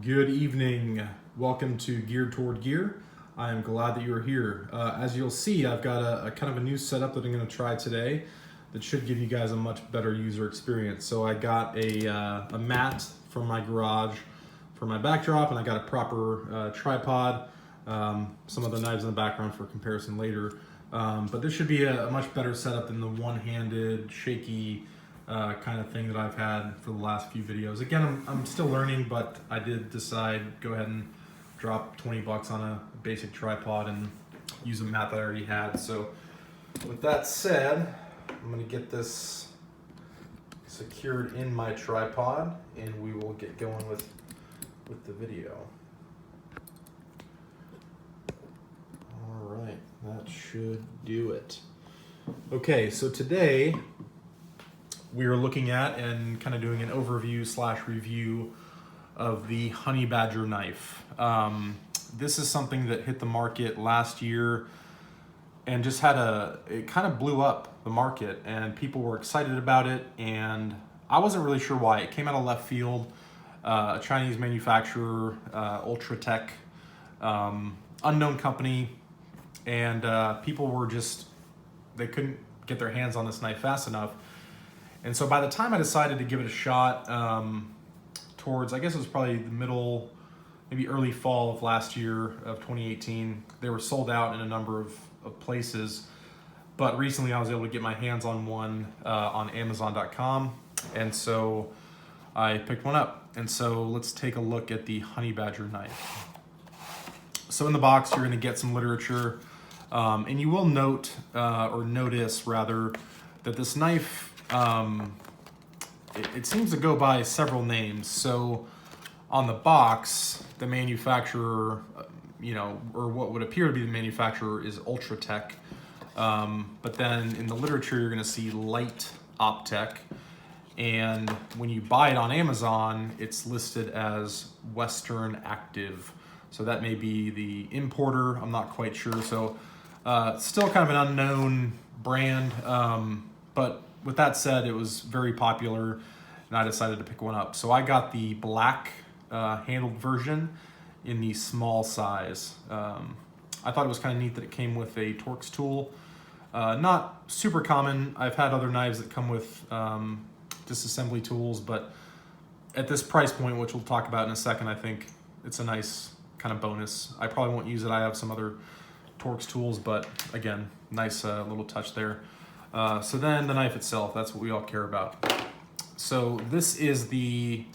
Good evening. Welcome to Geared Toward Gear. I am glad that you are here. As you'll see, I've got a kind of a new setup that I'm going to try today that should give you guys a much better user experience. So I got a mat from my garage for my backdrop, and I got a proper tripod. Some other knives in the background for comparison later. But this should be a much better setup than the one-handed, shaky kind of thing that I've had for the last few videos. Again, I'm still learning, but I did decide go ahead and drop 20 bucks on a basic tripod and use a mat that I already had. So with that said, I'm gonna get this secured in my tripod and we will get going with the video. All right, that should do it. Okay, so today we are looking at and kind of doing an overview / review of the Honey Badger knife. This is something that hit the market last year and just it kind of blew up the market and people were excited about it, and I wasn't really sure why. It came out of left field, a Chinese manufacturer, UltraTec, unknown company, and people were they couldn't get their hands on this knife fast enough. And so by the time I decided to give it a shot, towards, I guess it was probably the middle, maybe early fall of last year of 2018, they were sold out in a number of places. But recently I was able to get my hands on one on Amazon.com. And so I picked one up. And so let's take a look at the Honey Badger knife. So in the box, you're gonna get some literature. And you will notice rather, that this knife, it seems to go by several names. So on the box, the manufacturer, or what would appear to be the manufacturer is UltraTec. But then in the literature, you're gonna see Light Optec. And when you buy it on Amazon, it's listed as Western Active. So that may be the importer, I'm not quite sure. So still kind of an unknown brand, but with that said, it was very popular and I decided to pick one up. So I got the black handled version in the small size. I thought it was kind of neat that it came with a Torx tool. Not super common. I've had other knives that come with disassembly tools, but at this price point, which we'll talk about in a second, I think it's a nice kind of bonus. I probably won't use it. I have some other Torx tools, but again, nice little touch there. So then the knife itself, that's what we all care about. So this is the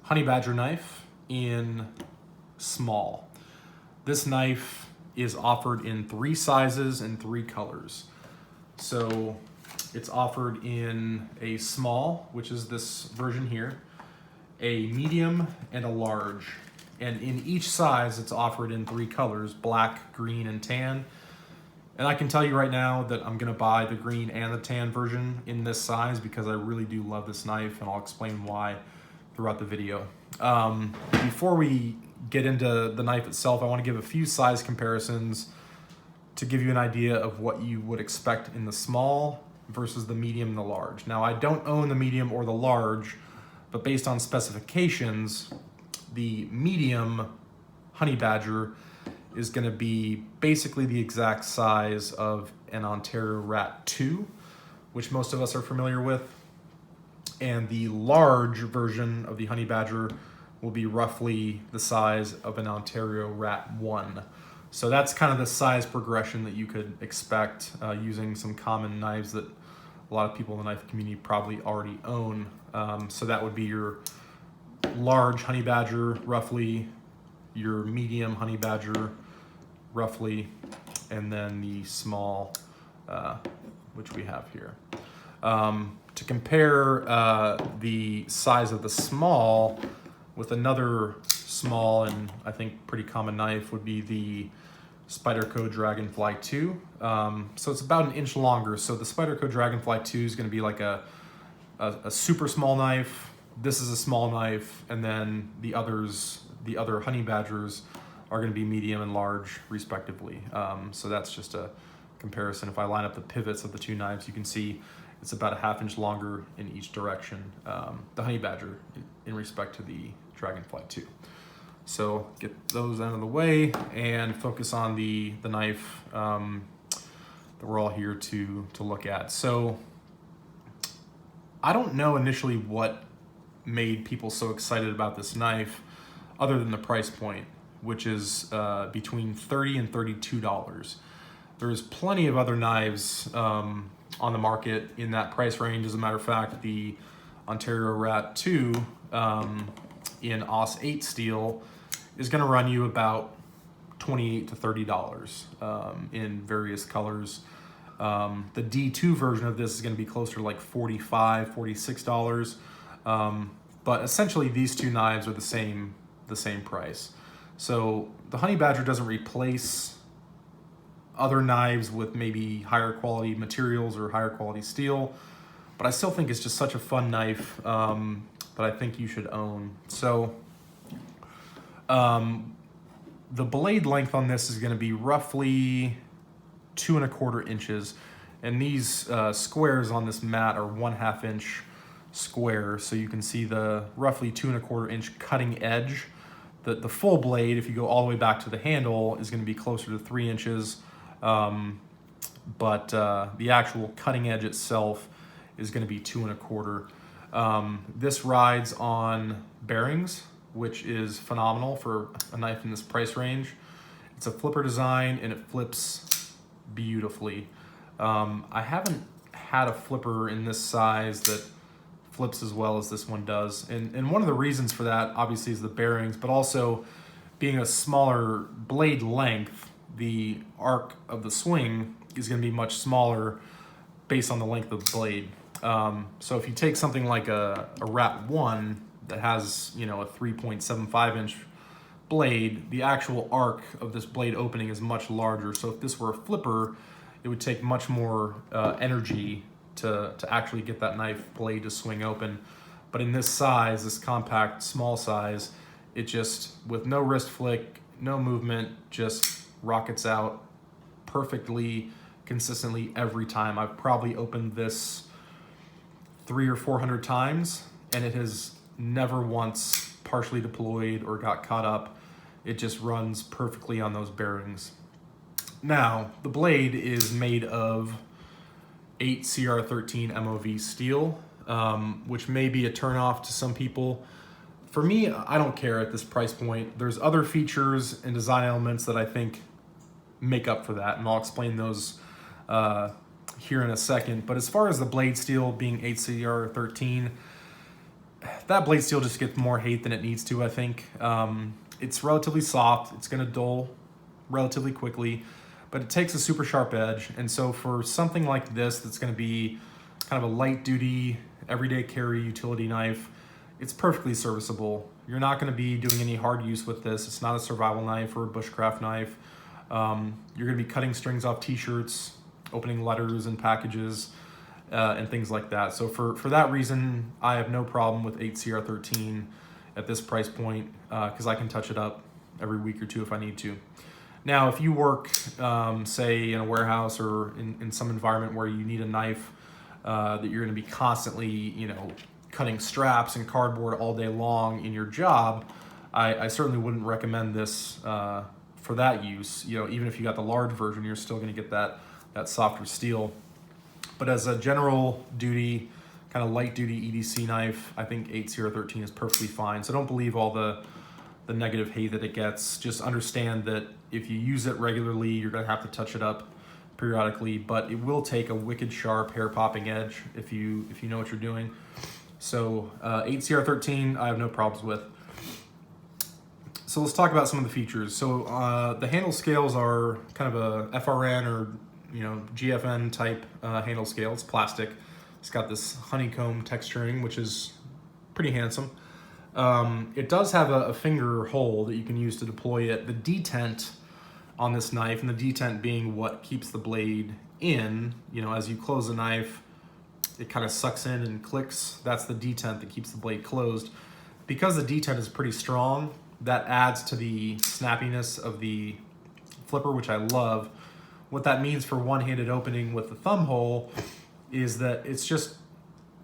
Honey Badger knife in small. This knife is offered in 3 sizes and 3 colors. So it's offered in a small, which is this version here, a medium, and a large. And in each size, it's offered in 3 colors, black, green, and tan. And I can tell you right now that I'm gonna buy the green and the tan version in this size because I really do love this knife, and I'll explain why throughout the video. Before we get into the knife itself, I wanna give a few size comparisons to give you an idea of what you would expect in the small versus the medium and the large. Now, I don't own the medium or the large, but based on specifications, the medium Honey Badger is going to be basically the exact size of an Ontario Rat 2, which most of us are familiar with. And the large version of the Honey Badger will be roughly the size of an Ontario Rat 1. So that's kind of the size progression that you could expect using some common knives that a lot of people in the knife community probably already own. So that would be your large Honey Badger, roughly, your medium Honey Badger, roughly, and then the small, which we have here. To compare the size of the small with another small and I think pretty common knife would be the Spyderco Dragonfly 2. So it's about 1 inch longer. So the Spyderco Dragonfly 2 is going to be like a super small knife. This is a small knife, and then the other Honey Badgers are going to be medium and large respectively. So that's just a comparison. If I line up the pivots of the 2 knives, you can see it's about a 1/2 inch longer in each direction. The Honey Badger in respect to the Dragonfly 2. So get those out of the way and focus on the knife that we're all here to look at. So I don't know initially what made people so excited about this knife other than the price point, which is between $30 and $32. There's plenty of other knives on the market in that price range. As a matter of fact, the Ontario Rat 2 in AUS 8 steel is going to run you about $28 to $30 in various colors. The D2 version of this is going to be closer to like $45, $46. But essentially these two knives are the same price. So the Honey Badger doesn't replace other knives with maybe higher quality materials or higher quality steel, but I still think it's just such a fun knife that I think you should own. So the blade length on this is going to be roughly 2 1/4 inches, and these squares on this mat are 1/2 inch square, so you can see the roughly 2 1/4 inch cutting edge. The full blade, if you go all the way back to the handle, is going to be closer to 3 inches, but the actual cutting edge itself is going to be 2 1/4. This rides on bearings, which is phenomenal for a knife in this price range. It's a flipper design and it flips beautifully. I haven't had a flipper in this size that flips as well as this one does. And one of the reasons for that obviously is the bearings, but also being a smaller blade length, the arc of the swing is going to be much smaller based on the length of the blade. So if you take something like a Rat 1 that has, you know, a 3.75 inch blade, the actual arc of this blade opening is much larger. So if this were a flipper, it would take much more energy to actually get that knife blade to swing open. But in this size, this compact, small size, it just, with no wrist flick, no movement, just rockets out perfectly, consistently every time. I've probably opened this 300 or 400 times, and it has never once partially deployed or got caught up. It just runs perfectly on those bearings. Now, the blade is made of 8 CR13 MOV steel, which may be a turnoff to some people. For me, I don't care at this price point. There's other features and design elements that I think make up for that, and I'll explain those here in a second. But as far as the blade steel being 8 CR13, that blade steel just gets more hate than it needs to, I think. It's relatively soft. It's going to dull relatively quickly, but it takes a super sharp edge. And so for something like this that's going to be kind of a light duty, everyday carry utility knife, it's perfectly serviceable. You're not going to be doing any hard use with this. It's not a survival knife or a bushcraft knife. You're going to be cutting strings off t-shirts, opening letters and packages, and things like that. So for that reason, I have no problem with 8 CR13 at this price point, because I can touch it up every week or two if I need to. Now, if you work, say, in a warehouse or in some environment where you need a knife that you're going to be constantly, you know, cutting straps and cardboard all day long in your job, I certainly wouldn't recommend this for that use. You know, even if you got the large version, you're still going to get that softer steel. But as a general duty, kind of light duty EDC knife, I think 8 CR13 is perfectly fine. So don't believe all the negative hate that it gets. Just understand that if you use it regularly, you're going to have to touch it up periodically, but it will take a wicked sharp hair popping edge if you know what you're doing. So 8 CR13 I have no problems with. So let's talk about some of the features. So the handle scales are kind of a FRN or, you know, GFN type handle scale. It's plastic. It's got this honeycomb texturing, which is pretty handsome. It does have a finger hole that you can use to deploy it. The detent on this knife, and the detent being what keeps the blade in, you know, as you close the knife, it kind of sucks in and clicks. That's the detent that keeps the blade closed. Because the detent is pretty strong, that adds to the snappiness of the flipper, which I love. What that means for one-handed opening with the thumb hole is that it's just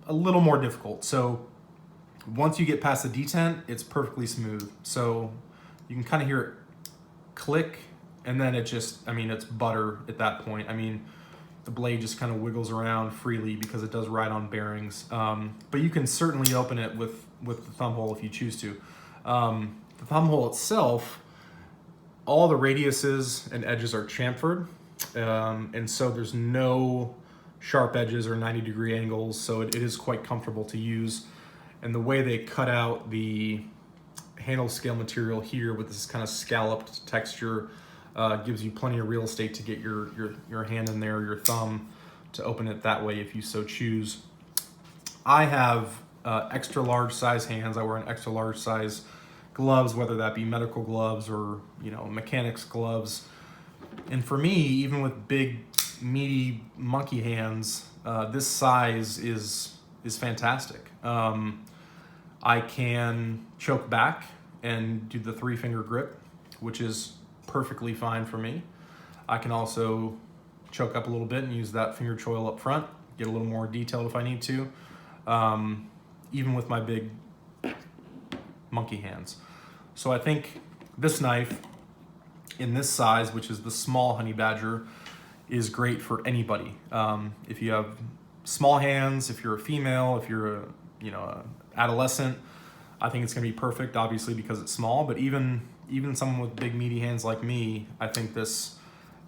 a little more difficult. So once you get past the detent, it's perfectly smooth. So you can kind of hear it click, and then it just, I mean, it's butter at that point. I mean, the blade just kind of wiggles around freely because it does ride on bearings. But you can certainly open it with the thumb hole if you choose to. The thumb hole itself, all the radiuses and edges are chamfered, and so there's no sharp edges or 90-degree angles, so it is quite comfortable to use. And the way they cut out the handle scale material here with this kind of scalloped texture gives you plenty of real estate to get your hand in there, your thumb, to open it that way if you so choose. I have extra large size hands. I wear an extra large size gloves, whether that be medical gloves or mechanics gloves. And for me, even with big meaty monkey hands, this size is fantastic. I can choke back and do the 3-finger grip, which is perfectly fine for me. I can also choke up a little bit and use that finger choil up front, get a little more detailed if I need to, even with my big monkey hands. So I think this knife in this size, which is the small honey badger, is great for anybody. If you have small hands, if you're a female, if you're a adolescent, I think it's gonna be perfect, obviously because it's small, but even someone with big meaty hands like me, I think this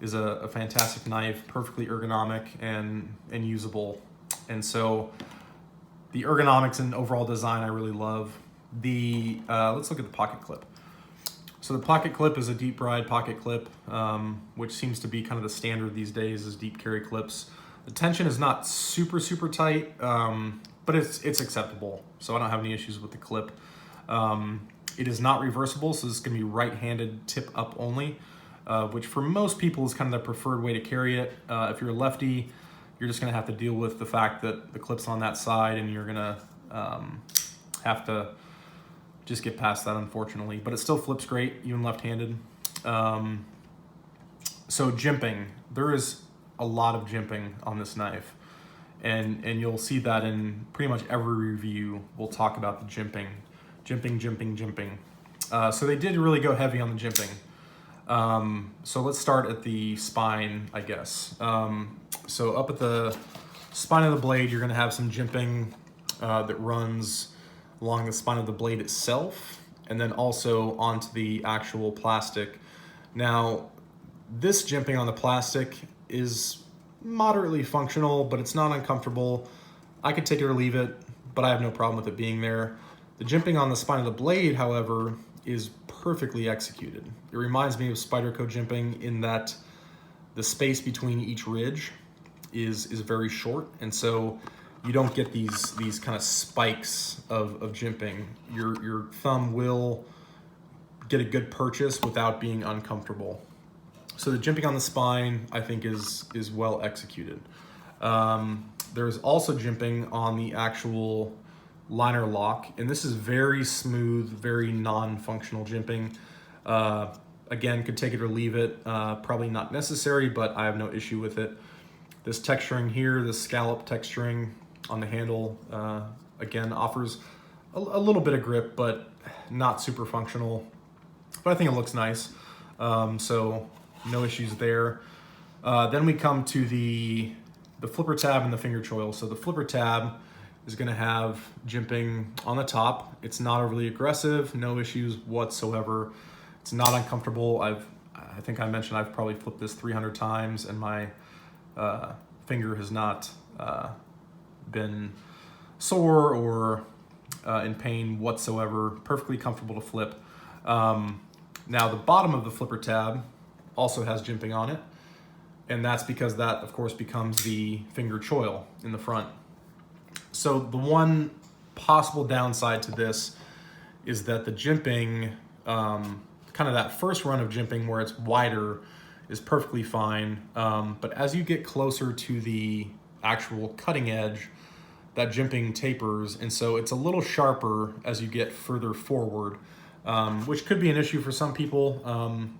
is a fantastic knife, perfectly ergonomic and usable. And so the ergonomics and overall design I really love. Let's look at the pocket clip. So the pocket clip is a deep ride pocket clip, which seems to be kind of the standard these days, is deep carry clips. The tension is not super tight, but it's acceptable. So I don't have any issues with the clip. It is not reversible, so this is gonna be right-handed tip up only, which for most people is kind of the preferred way to carry it. If you're a lefty, you're just gonna have to deal with the fact that the clip's on that side, and you're gonna have to just get past that, unfortunately. But it still flips great, even left-handed. So jimping, there is a lot of jimping on this knife, and you'll see that in pretty much every review. We'll talk about the jimping. So they did really go heavy on the jimping. So let's start at the spine, I guess. So up at the spine of the blade, you're gonna have some jimping that runs along the spine of the blade itself, and then also onto the actual plastic. Now, this jimping on the plastic is moderately functional, but it's not uncomfortable. I could take it or leave it, but I have no problem with it being there. The jimping on the spine of the blade, however, is perfectly executed. It reminds me of Spyderco jimping in that the space between each ridge is very short, and so you don't get these kind of spikes of jimping. Your thumb will get a good purchase without being uncomfortable. So the jimping on the spine, I think, is well executed. There's also jimping on the actual liner lock, and this is very smooth, very non-functional jimping. Again, could take it or leave it. Probably not necessary, but I have no issue with it. This texturing here, this scallop texturing on the handle, again, offers a little bit of grip, but not super functional. But I think it looks nice, so no issues there. Then we come to the flipper tab and the finger choil. So the flipper tab is gonna have jimping on the top. It's not overly aggressive, no issues whatsoever. It's not uncomfortable. I think I mentioned I've probably flipped this 300 times, and my finger has not been sore or in pain whatsoever. Perfectly comfortable to flip. Now the bottom of the flipper tab also has jimping on it, and that's because that, of course, becomes the finger choil in the front. So the one possible downside to this is that the jimping, kind of that first run of jimping where it's wider, is perfectly fine. But as you get closer to the actual cutting edge, that jimping tapers, and so it's a little sharper as you get further forward, which could be an issue for some people.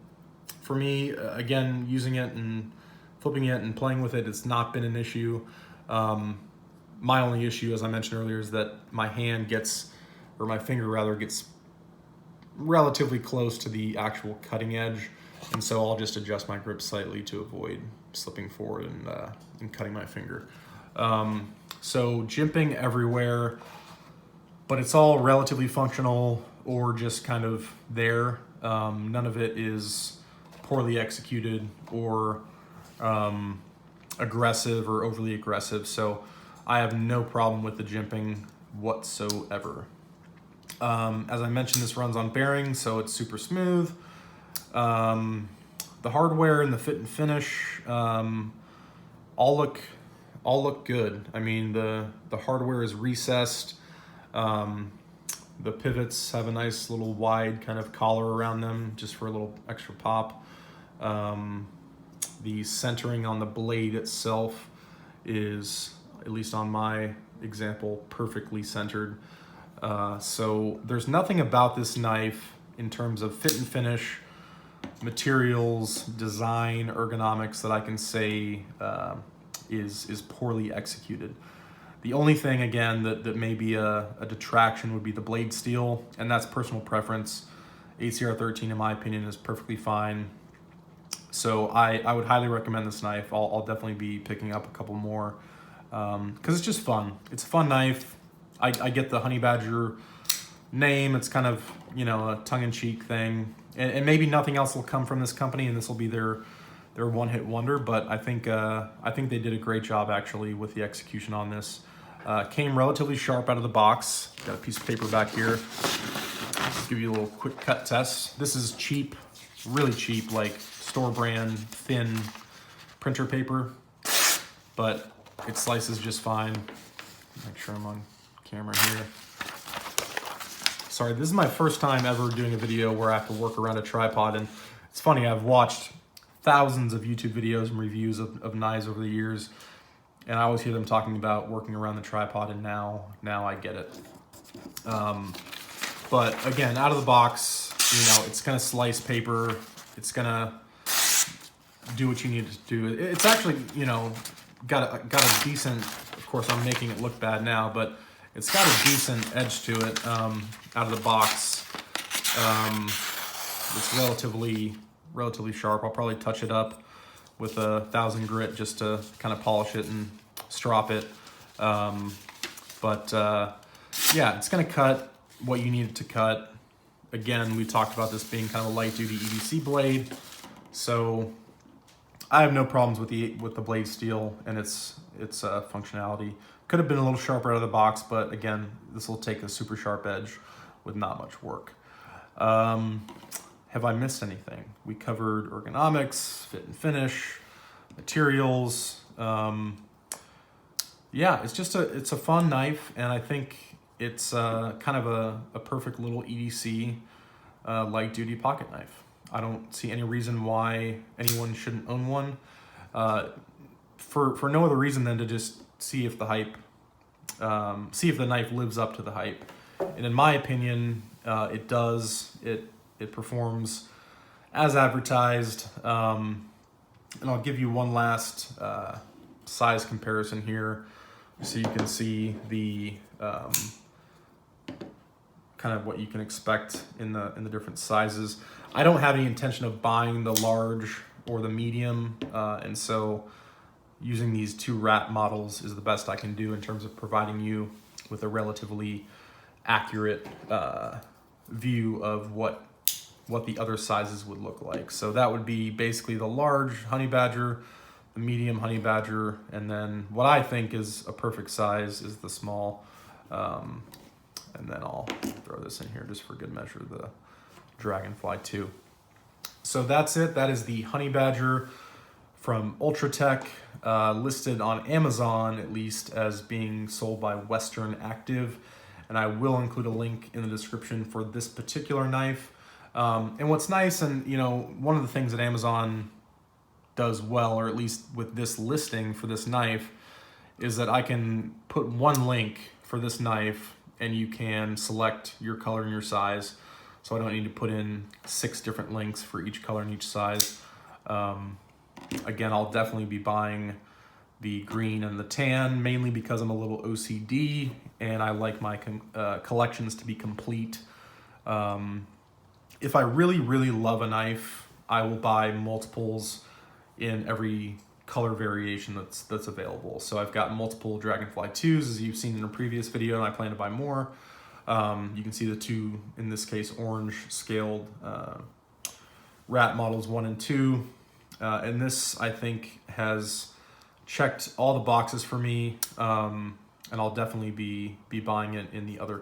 For me, again, using it and flipping it and playing with it, it's not been an issue. My only issue, as I mentioned earlier, is that my hand gets, or my finger rather, gets relatively close to the actual cutting edge, and so I'll just adjust my grip slightly to avoid slipping forward and cutting my finger. So jimping everywhere, but it's all relatively functional or just kind of there. None of it is poorly executed or aggressive or overly aggressive, so I have no problem with the jimping whatsoever. As I mentioned, this runs on bearings, so it's super smooth. The hardware and the fit and finish all look good. I mean, the hardware is recessed. The pivots have a nice little wide kind of collar around them just for a little extra pop. The centering on the blade itself is, at least on my example, perfectly centered. So there's nothing about this knife in terms of fit and finish, materials, design, ergonomics that I can say is poorly executed. The only thing, again, that may be a detraction would be the blade steel, and that's personal preference. ACR 13, in my opinion, is perfectly fine. So I would highly recommend this knife. I'll definitely be picking up a couple more because it's just fun. It's a fun knife. I get the Honey Badger name. It's kind of, you know, a tongue-in-cheek thing. And maybe nothing else will come from this company, and this will be their one-hit wonder. But I think they did a great job actually with the execution on this. Came relatively sharp out of the box. Got a piece of paper back here. Just give you a little quick cut test. This is cheap, really cheap, like store brand thin printer paper, but it slices just fine. Make sure I'm on camera here. Sorry, this is my first time ever doing a video where I have to work around a tripod, and it's funny, I've watched thousands of YouTube videos and reviews of knives over the years, and I always hear them talking about working around the tripod, and now I get it. But again, out of the box, you know, it's gonna slice paper, it's gonna do what you need it to do. It's actually, you know, got a decent, of course I'm making it look bad now, but it's got a decent edge to it out of the box. It's relatively sharp. I'll probably touch it up with a 1000 grit just to kind of polish it and strop it. Yeah, it's gonna cut what you need it to cut. Again, we talked about this being kind of a light duty EDC blade, so I have no problems with the blade steel and its functionality. Could have been a little sharper out of the box, but again, this will take a super sharp edge with not much work. Have I missed anything? We covered ergonomics, fit and finish, materials. Yeah, it's a fun knife, and I think it's kind of a perfect little EDC light duty pocket knife. I don't see any reason why anyone shouldn't own one. For no other reason than to just see if the hype, see if the knife lives up to the hype. And in my opinion, it does. It performs as advertised. And I'll give you one last size comparison here, so you can see the kind of what you can expect in the different sizes. I don't have any intention of buying the large or the medium, and so using these two wrap models is the best I can do in terms of providing you with a relatively accurate view of what the other sizes would look like. So that would be basically the large Honey Badger, the medium Honey Badger, and then what I think is a perfect size is the small. And then I'll throw this in here just for good measure, the Dragonfly 2. So that's it. That is the Honey Badger from UltraTec, listed on Amazon at least as being sold by Western Active. And I will include a link in the description for this particular knife. And what's nice, and you know, one of the things that Amazon does well, or at least with this listing for this knife, is that I can put one link for this knife and you can select your color and your size. So I don't need to put in 6 different links for each color and each size. Again, I'll definitely be buying the green and the tan, mainly because I'm a little OCD and I like my collections to be complete. if I really, really love a knife, I will buy multiples in every color variation that's available. So I've got multiple Dragonfly 2s, as you've seen in a previous video, and I plan to buy more. You can see the two, in this case, orange scaled rat models 1 and 2. And this, I think, has checked all the boxes for me, and I'll definitely be buying it in the other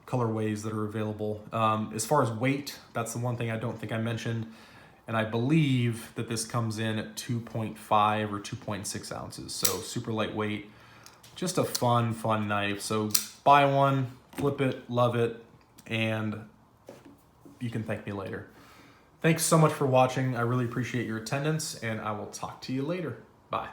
colorways that are available. As far as weight, that's the one thing I don't think I mentioned, and I believe that this comes in at 2.5 or 2.6 ounces, so super lightweight. Just a fun knife. So buy one, flip it, love it, and you can thank me later. Thanks so much for watching. I really appreciate your attendance, and I will talk to you later. Bye.